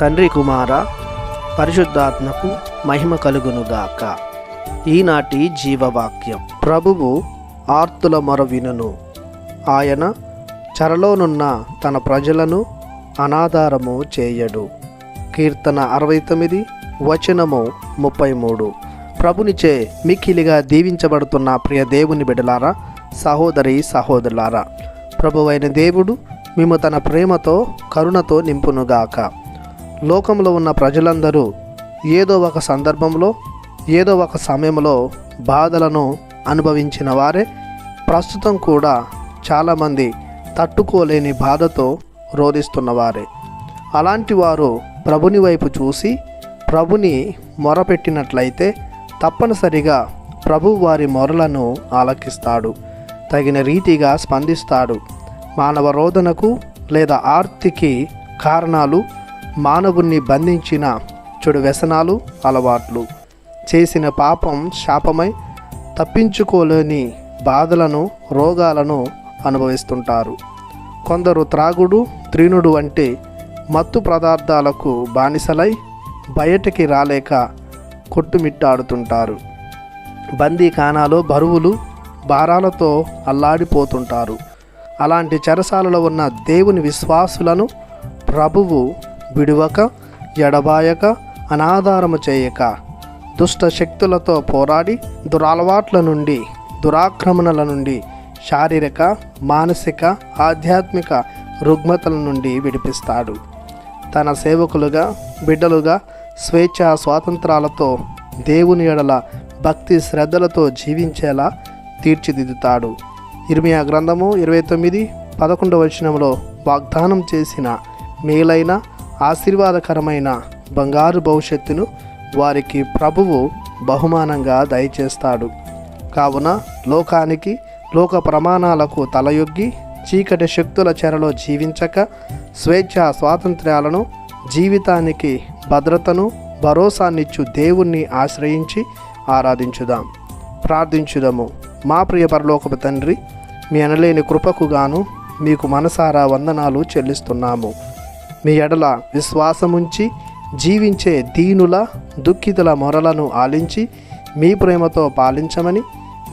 తండ్రి కుమార పరిశుద్ధాత్మకు మహిమ కలుగునుగాక. ఈనాటి జీవవాక్యం. ప్రభువు ఆర్తుల మొర వినును. ఆయన చెరలోనున్న తన ప్రజలను అనాధారము చేయడు. కీర్తన 69 వచనము 33. ప్రభునిచే మిక్కిలిగా దీవించబడుతున్న ప్రియ దేవుని బిడ్డలారా, సహోదరి సహోదరులారా, ప్రభువైన దేవుడు మేము తన ప్రేమతో కరుణతో నింపునుగాక. లోకంలో ఉన్న ప్రజలందరూ ఏదో ఒక సందర్భంలో ఏదో ఒక సమయంలో బాధలను అనుభవించిన వారే. ప్రస్తుతం కూడా చాలామంది తట్టుకోలేని బాధతో రోధిస్తున్నవారే. అలాంటి వారు ప్రభుని వైపు చూసి ప్రభుని మొరపెట్టినట్లయితే తప్పనిసరిగా ప్రభు వారి మొరలను ఆలకిస్తాడు, తగిన రీతిగా స్పందిస్తాడు. మానవ రోదనకు లేదా ఆర్తికి కారణాలు మానవుణ్ణి బంధించిన చెడు వ్యసనాలు, అలవాట్లు, చేసిన పాపం శాపమై తప్పించుకోలేని బాధలను, రోగాలను అనుభవిస్తుంటారు. కొందరు త్రాగుడు, త్రీనుడు వంటి మత్తు పదార్థాలకు బానిసలై బయటికి రాలేక కొట్టుమిట్టాడుతుంటారు. బందీఖానాలో బరువులు, భారాలతో అల్లాడిపోతుంటారు. అలాంటి చెరసాలలో ఉన్న దేవుని విశ్వాసులను ప్రభువు విడువక, ఎడబాయక, అనాధారము చేయక, దుష్ట శక్తులతో పోరాడి దురలవాట్ల నుండి, దురాక్రమణల నుండి, శారీరక, మానసిక, ఆధ్యాత్మిక రుగ్మతల నుండి విడిపిస్తాడు. తన సేవకులుగా, బిడ్డలుగా స్వేచ్ఛ స్వాతంత్రాలతో దేవుని ఎడల భక్తి శ్రద్ధలతో జీవించేలా తీర్చిదిద్దుతాడు. ఇర్మియా గ్రంథము 29:11 వచనంలో వాగ్దానం చేసిన మేలైన ఆశీర్వాదకరమైన బంగారు భవిష్యత్తును వారికి ప్రభువు బహుమానంగా దయచేస్తాడు. కావున లోకానికి, లోక ప్రమాణాలకు తలయొగ్గి చీకటి శక్తుల చెరలో జీవించక స్వేచ్ఛ స్వాతంత్ర్యాలను, జీవితానికి భద్రతను, భరోసానిచ్చు దేవుణ్ణి ఆశ్రయించి ఆరాధించుదాం. ప్రార్థించుదాము. మా ప్రియ పరలోకపు తండ్రి, మీ అనలేని కృపకు గాను మీకు మనసారా వందనాలు చెల్లిస్తున్నాము. మీ ఎడల విశ్వాసముంచి జీవించే దీనుల, దుఃఖితుల మొరలను ఆలించి మీ ప్రేమతో పాలించమని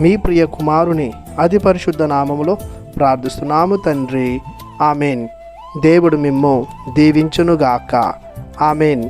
మీ ప్రియ కుమారుని అతి పరిశుద్ధ నామములో ప్రార్థిస్తున్నాము తండ్రి. ఆమెన్. దేవుడు మిమ్ము దీవించునుగాక. ఆమెన్.